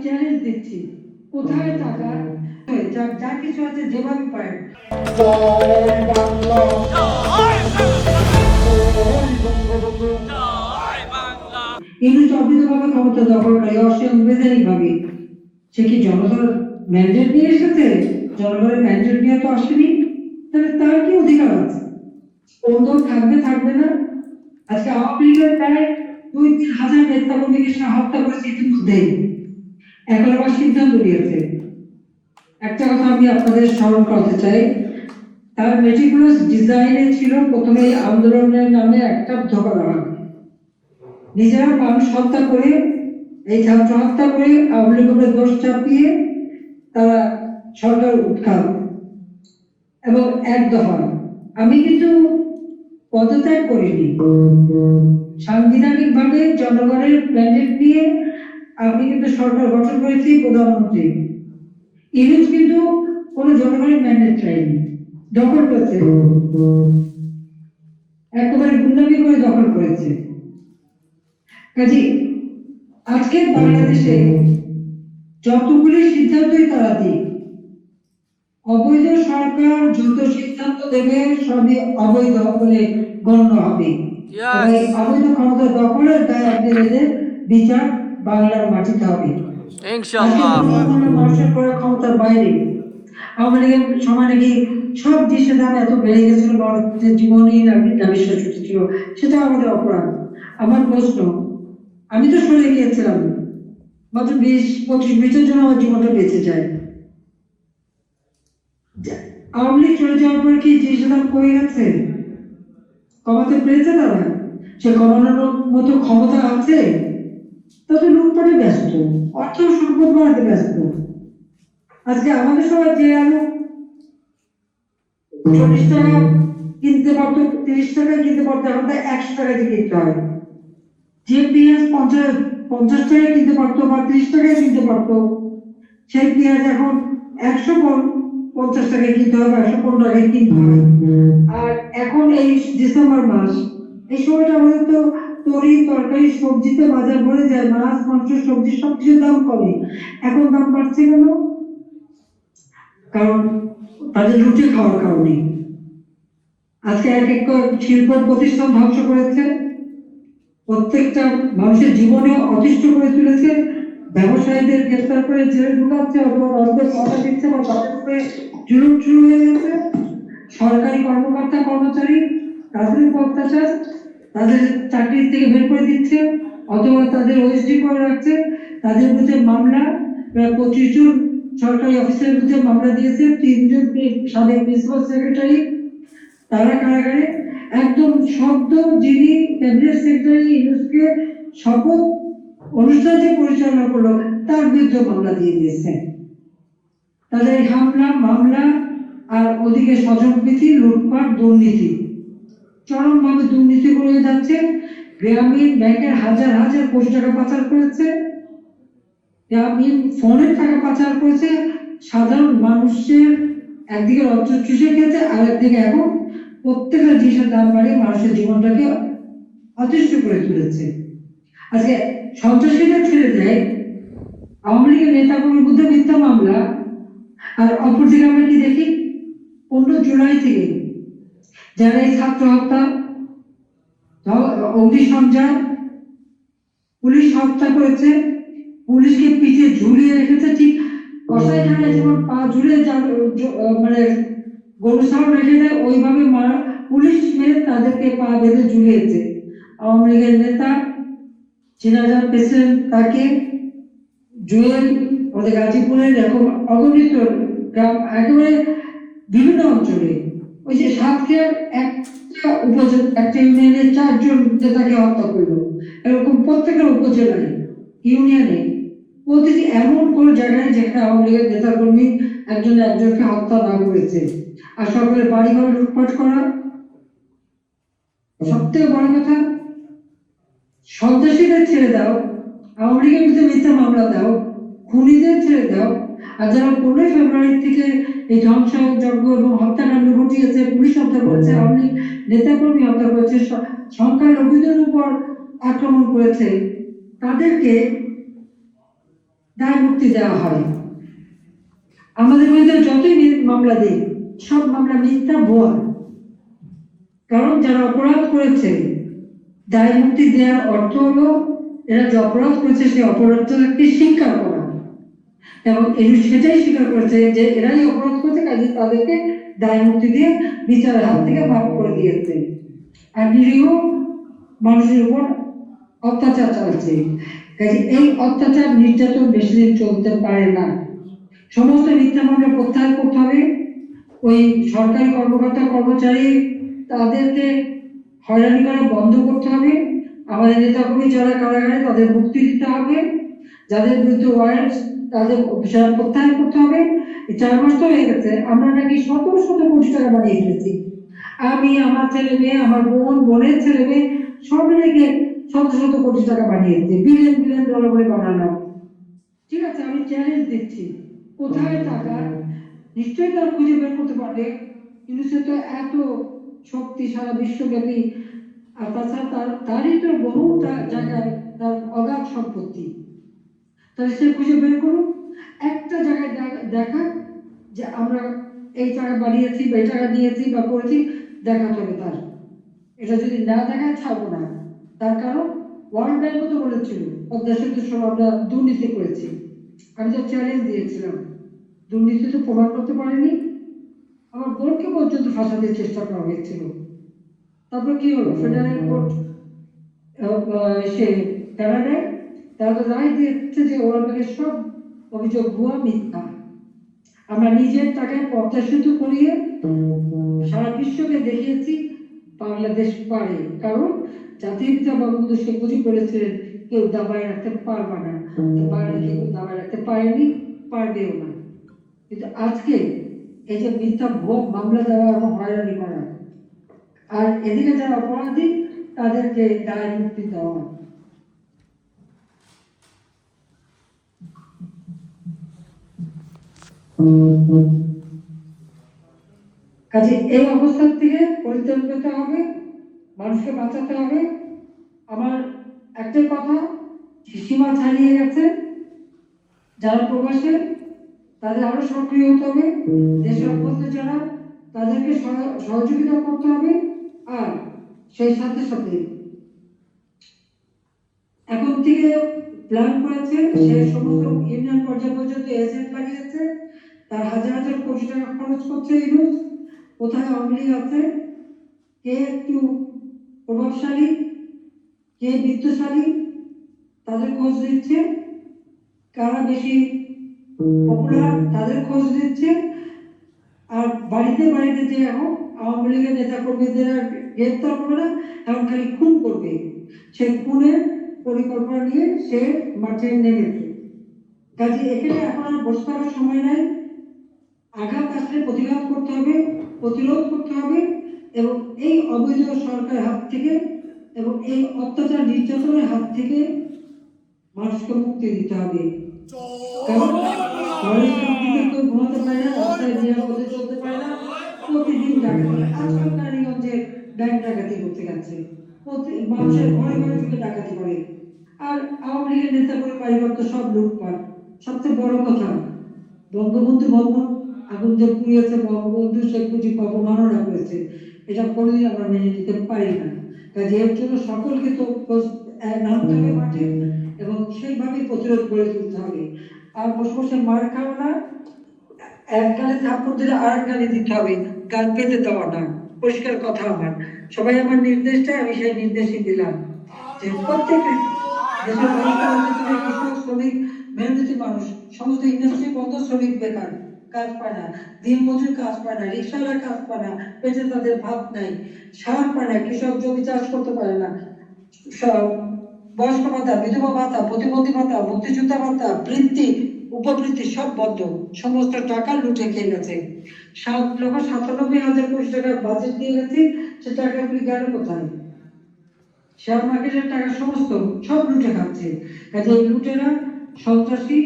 Challenge দিচ্ছি, কোথায় টাকা, যা কিছু আছে যেভাবে পায়। ইংরেজ অবৈধভাবে ক্ষমতা দখলকারী অসাংবিধানিক ভাবে, সে কি জনগণের ম্যান্ডেট নিয়ে এসেছে? জনগণের ম্যান্ডেট নিয়ে তো আসেনি, তাহলে তার কি অধিকার আছে? কোন দল থাকবে থাকবে না? আজকে আওয়ামী লীগের প্রায় 2-3 হাজার নেতা কর্মীকে সে হত্যা করেছে ইতিমধ্যেই, এখন আবার সিদ্ধান্ত নিয়েছে। একটা কথা আমি আপনাদের স্মরণ করতে চাই, তার মেটিকুলাস ডিজাইনে ছিল প্রথমে আন্দোলনের নামে একটা ধোকা দেওয়া, নিজেরা মানুষ হত্যা করে, এই ছাত্র হত্যা করে আওয়ামী লীগের দোষ চাপিয়ে তারা সরকার উৎখাত এবং এক দফা। আমি কিন্তু পদত্যাগ করিনি, সাংবিধানিক ভাবে জনগণের ম্যান্ডেট নিয়ে আমি কিন্তু সরকার গঠন করেছি, প্রধানমন্ত্রী। ইউনুস কিন্তু কোন জনগণের ম্যান্ডেট চাইনি, দখল করেছে, একেবারে গুন্ডামি করে দখল করেছে। কাজে আজকের বাংলাদেশে যতগুলি সিদ্ধান্তই তারা দিক, অবৈধ সরকার যত সিদ্ধান্ত দেবে সবই অবৈধ বলে গণ্য হবে। অবৈধ ক্ষমতা দখলের দায় আপনাদের বিচার বাংলার মাটিতে হবে ইনশাআল্লাহ। মানুষের করা ক্ষমতার বাইরে আওয়ামী লীগের সময় নাকি সব দেশের দাম এত বেড়ে গেছিল, মানুষের জীবনই নাবিশ্বাস ছিল, সেটা আমাদের অপরাধ। আমার প্রশ্ন, আমি তো সরে গিয়েছিলাম, মাত্র 20-25 মিনিটের জন্য আমার জীবনটা বেঁচে যায়। আওয়ামী লীগ চলে যাওয়ার পর কি জিনিসের দাম কমে গেছে? কমাতে পেরেছে তারা? সে কমানোর মতো ক্ষমতা আছে? তত লুটপাটে ব্যস্ত, অর্থ সম্পদ বাড়াতে ব্যস্ত। আজকে আমাদের সময় যে আলু 40 টাকা কিনতে পারতো, 30 টাকায় কিনতে পারতো, এখন তো 100 টাকা দিয়ে কিনতে হয়। যে পেঁয়াজ 50 টাকায় কিনতে পারতো বা 30 টাকায় কিনতে পারতো, সেই পেঁয়াজ এখন 150 টাকায় কিনতে হবে, 115 টাকায় কিনতে হবে। আর এখন এই ডিসেম্বর মাস, এই সময়টা আমাদের তো তরি তরকারি সবজিতে বাজার ভরে যায়, মাছ মাংস সবজি সবকিছুর দাম কমে, এখন দাম বাড়ছে কেন? কারণ তাদের লুটে খাওয়ার কারণে। আজকে এক এক শিল্প প্রতিষ্ঠান ধ্বংস করেছে, প্রত্যেকটা মানুষের জীবনে অতিষ্ঠ করে তুলেছে, ব্যবসায়ীদের গ্রেফতার করে জেলে ঢুকাচ্ছে অথবা অর্ধেক কথা দিচ্ছে বা তাদের উপরে জুলুম শুরু হয়ে গেছে। সরকারি কর্মকর্তা কর্মচারী তাদের অত্যাচার, তাদের চাকরি থেকে বের করে দিচ্ছে অথবা তাদের ওএসডি করে রাখছে, তাদের বিরুদ্ধে মামলা, প্রায় 25 জন সরকারি অফিসারের বিরুদ্ধে মামলা দিয়েছে, 3 জন সাবেক প্রিন্সিপাল সেক্রেটারি তারা কারাগারে। একদম শব্দ যিনি ক্যাবিনেট সেক্রেটারি ইউনুসকে শপথ অনুষ্ঠান যে পরিচালনা করলো তার বিরুদ্ধে মামলা দিয়ে দিয়েছে। তাদের হামলা মামলা আর ওদিকে স্বজনপ্রীতি, লুটপাট, দুর্নীতি, চরমভাবে দুর্নীতি করে যাচ্ছে। গ্রামীণ ব্যাংকের হাজার হাজার কোটি টাকা পাচার করেছে, গ্রামীণ ফোনের টাকা পাচার করেছে, সাধারণ মানুষের একদিকে অর্থ চুষে খেয়েছে, আর একদিকে এখন প্রত্যেকটা জিনিসের দাম বাড়িয়ে মানুষের জীবনটাকে অতিষ্ঠ করে তুলেছে। আজকে সন্ত্রাসীরা ছেড়ে দেয়, আওয়ামী লীগের নেতা কর্মীর বিরুদ্ধে মিথ্যা মামলা, আর অপরদিকে আমরা কি দেখি 15 জুলাই থেকে যারা এই ছাত্র হত্যা, অগ্নিসংযোগ, পুলিশ হত্যা করেছে, পুলিশকে পিঠে ঝুলিয়ে রেখেছে, ঠিক কসাইখানায় যেমন পা ঝুলিয়ে মানে গরু ছাগল রেখে দেয়, ওইভাবে পুলিশ মেরে তাদেরকে পা বেঁধে ঝুলিয়েছে। আওয়ামী লীগের নেতা চিনাজার প্রেসিডেন্ট, তাকে জুয়েল, আমাদের গাজীপুরের এরকম অগণিত গ্রাম, একেবারে বিভিন্ন অঞ্চলে, ওই যে সাতক্ষীরার একটা উপজেলা, একটা ইউনিয়নের 4 জন নেতাকে হত্যা করলো, এরকম প্রত্যেকটা উপজেলায় ইউনিয়নে প্রতিটি এমন কোন জায়গায় যেখানে আওয়ামী লীগের নেতা কর্মী একজন একজনকে হত্যা না করেছে। আর সকলের বাড়িঘর লুটপাট করা, সবথেকে বড় কথা সন্ত্রাসীদের ছেড়ে দাও, আওয়ামী লীগের বিরুদ্ধে মিথ্যা মামলা দাও, খুনিদের ছেড়ে দাও, আর যারা 15 ফেব্রুয়ারি থেকে এই ধ্বংসযজ্ঞ এবং হত্যাকাণ্ড ঘটিয়েছে, পুলিশ হত্যা করেছে, আওয়ামী লীগ নেতাকর্মী হত্যা করেছে, সংখ্যালঘুদের উপর আক্রমণ করেছে, তাদেরকে দায় মুক্তি দেওয়া হয়। আমাদের বিরুদ্ধে যতই মামলা দিই, সব মামলা মিথ্যা, ভুয়া। কারণ যারা অপরাধ করেছে, দায় মুক্তি দেওয়ার অর্থ হলো এরা যে অপরাধ করেছে সেই অপরাধটাকে স্বীকার করা, এবং সেটাই স্বীকার করেছে যে এরাই অপরাধ করেছে, কাজে তাদেরকে দায় মুক্তি দিয়ে বিচারের হাত থেকে মাফ করে দিয়েছে। আর নিরীহ মানুষের উপর অত্যাচার চালাচ্ছে, কাজে এই অত্যাচার নির্যাতন বেশি দিন চলতে পারে না। সমস্ত মিথ্যা মামলা প্রত্যাহার করতে হবে। ওই সরকারি কর্মকর্তা কর্মচারী তাদেরকে হয়রানি করা বন্ধ করতে হবে। আমাদের নেতাকর্মী যারা কারাগারে তাদের মুক্তি দিতে হবে। যাদের বিরুদ্ধে ওয়ারেন্ট তাদের সেটা প্রত্যাহার করতে হবে। 4 মাস তো হয়ে গেছে, আমরা নাকি শত শত কোটি টাকা বানিয়ে ফেলেছি। আমি, আমার ছেলে মেয়ে, আমার বোন, বোনের ছেলে মেয়ে সব মিলে শত শত কোটি টাকা বানিয়েছে, বিলিয়ন বিলিয়ন ডলার করে বানালাম। ঠিক আছে, আমি চ্যালেঞ্জ দিচ্ছি, কোথায় টাকা? নিশ্চয়ই তারা খুঁজে বের করতে পারবে, কিন্তু সে তো এত শক্তি সারা বিশ্বব্যাপী, আর তাছাড়া তারই তো বহু জায়গায় তার অগাধ সম্পত্তি। তাহলে সে খুঁজে বের করুক, একটা জায়গায় দেখা যে আমরা এই টাকা বানিয়েছি বা এই টাকা দিয়েছি বা করেছি, দেখাতে হবে তার। এটা যদি না দেখায়, ছাড়বো না। তার কারণ ওয়ার্ল্ড ব্যাংক তো বলেছিল পদ্মা সেতু সব আমরা দুর্নীতি করেছি। আমি তো চ্যালেঞ্জ দিয়েছিলাম, দুর্নীতি তো প্রমাণ করতে পারেনি। আমার বোনকে পর্যন্ত ফাঁসাতে চেষ্টা করা হয়েছিল। তারপর কি হলো? ফেডারেল কোর্ট সে কানাডায় তারা তো রায় দিয়েছে যে ওরা সব অভিযোগ ভুয়া, মিথ্যা। আমরা নিজের টাকায় পদ্মা সেতু করিয়ে সারা বিশ্বকে দেখিয়েছি বাংলাদেশ পারে। কারণ জাতির পিতা বঙ্গবন্ধু শেখ মুজিব বলেছিলেন, কেউ দাবায় রাখতে পারবে না, বাঙালি কেউ দাবায় রাখতে পারেনি, পারবেও না। কিন্তু আজকে এই যে মিথ্যা ভুয়া মামলা দেওয়া এবং হয়রানি করা, আর এদিকে যারা অপরাধী তাদেরকে দায় মুক্তি দেওয়া, কাজে এই অবস্থান থেকে পরিত্রাণ পেতে হবে, মানুষকে বাঁচাতে হবে। আমার একটাই কথা, সীমা ছাড়িয়ে গেছে, যারা প্রবাসে তাদের আরো সক্রিয় হতে হবে, দেশের অভ্যস্ত যারা তাদেরকে সহযোগিতা করতে হবে। আর সেই সাথে সাথে এখন থেকে প্ল্যান করেছে, সে সমস্ত ইউনিয়ন পর্যায় পর্যন্ত এজেন্ট লাগিয়েছে, তার হাজার হাজার কোটি টাকা খরচ করছে। ইউনুস কোথায় আওয়ামী লীগ আছে, কে একটু প্রভাবশালী, কে বিত্তশালী, তাদের খোঁজ দিচ্ছে, কারা বেশি পপুলার তাদের খোঁজ দিচ্ছে। আর বাড়িতে বাড়িতে যে এখন আওয়ামী লীগের নেতা কর্মীদের গ্রেপ্তার করবে না, এখন খালি খুন করবে। সে খুনের পরিকল্পনা নিয়ে সে মাঠে নেমেছে। কাজে এখানে এখন আর বসে থাকার সময় নাই। আঘাত আসলে প্রতিঘাত করতে হবে, প্রতিরোধ করতে হবে, এবং এই অবৈধ সরকারের হাত থেকে এবং এই অত্যাচার নির্যাতনের হাত থেকে মানুষকে মুক্তি দিতে হবে। কারণ কেউ ঘুমাতে পারে না, রাস্তায় নিরাপদে চলতে পারে না, প্রতিদিন ডাকাতি। আজকাল কালীগঞ্জে ব্যাংক ডাকাতি করতে গেছে, মানুষের ঘরে ঘরে থেকে ডাকাতি করে। আর আওয়ামী লীগের নেতা করে কারিগর সব লুটপাট। সবচেয়ে বড় কথা, বঙ্গবন্ধু ভবন আগুন যে পুড়িয়েছে, বঙ্গবন্ধু শেখ মুজিব অপমাননা করেছে, এটা কোনোদিন আমরা মেনে নিতে পারি না। কাজে এর জন্য সকলকে তো নামতে হবে মাঠে, এবং সেইভাবে প্রতিরোধ গড়ে তুলতে হবে। আর বসে বসে মার খাও না, এক গালে থাপ্পড় দিলে আর এক গালে দিতে হবে, গাল পেতে দেওয়া না। পরিষ্কার কথা আমার, সবাই আমার নির্দেশটা আমি সেই নির্দেশই দিলাম যে প্রত্যেক দেশের কৃষক, শ্রমিক, মেহনতি মানুষ, সমস্ত ইন্ডাস্ট্রি বন্ধ, শ্রমিক বেকার, কাজ পায় না, দিন মজুর কাজ পায় না, রিক্সাওয়ালা কাজ পায় না, পেটে তাদের ভাত নাই, সার পায় না, কৃষক জমি চাষ করতে পারে না, বয়স্ক ভাতা, বিধবা ভাতা, প্রতিবন্ধী ভাতা, মুক্তিযোদ্ধা ভাতা, বৃত্তি, উপবৃত্তি সব বন্ধ, সমস্ত টাকা লুটে খেয়ে গেছে। 7,97,000 কোটি টাকার বাজেট দিয়ে গেছে, সে টাকাগুলি গেল কোথায়? শেয়ার মার্কেটের টাকা সমস্ত সব লুটে খাচ্ছে। কাজে এই লুটেরা, সন্ত্রাসী,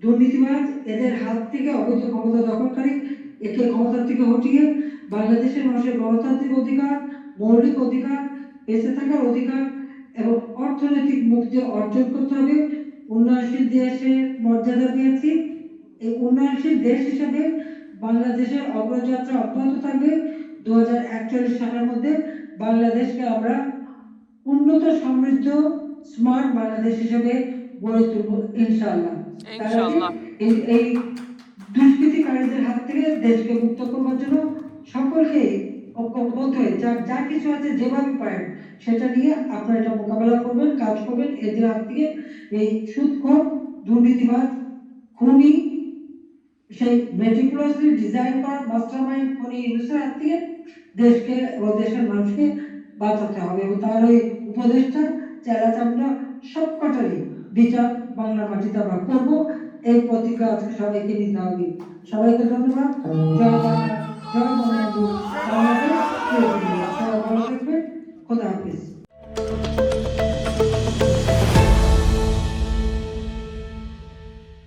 দুর্নীতিবাজ, এদের হাত থেকে অবৈধ ক্ষমতা দখলকারী, একে ক্ষমতা থেকে হটিয়ে বাংলাদেশের মানুষের গণতান্ত্রিক অধিকার, মৌলিক অধিকার, বেঁচে থাকার অধিকার এবং অর্থনৈতিক মুক্তি অর্জন করতে হবে। উন্নয়নশীল দেশের মর্যাদা পেয়েছি। এই উন্নয়নশীল দেশ হিসেবে বাংলাদেশের অগ্রযাত্রা অব্যাহত থাকবে। 2041 সালের মধ্যে বাংলাদেশকে আমরা উন্নত, সমৃদ্ধ, স্মার্ট বাংলাদেশ হিসেবে গড়ে তুলব ইনশাআল্লাহ। তার আগে ইনশাআল্লাহ। এই দুষ্কৃতিকারীদের হাত থেকে দেশকে মুক্ত করবার জন্য সকলকে ঐক্যবদ্ধ হয়ে যা কিছু আছে যেভাবে পারেন সেটা নিয়ে আপনারা এটা মোকাবেলা করবেন, কাজ করবেন। এদের হাত থেকে, এই সুদখোর, দুর্নীতিবাজ, খুনি, সেই মেটিকুলাসলি ডিজাইন করা মাস্টার মাইন্ড খুনি ইউনুসের হাত থেকে দেশকে ও দেশের মানুষকে বাঁচাতে হবে। এবং তার ওই উপদেশটা, চেলা চামড়া সব কটারই বিচার বাংলা মাটিতে আমরা করবো। এই প্রতিজ্ঞা আজকে সবাইকে নিতে হবে। সবাইকে ধন্যবাদ। জয় বাংলা, জয় বঙ্গবন্ধু, বাংলাদেশ, সবাই ভালো থাকবেন। খোদা হাফিজ।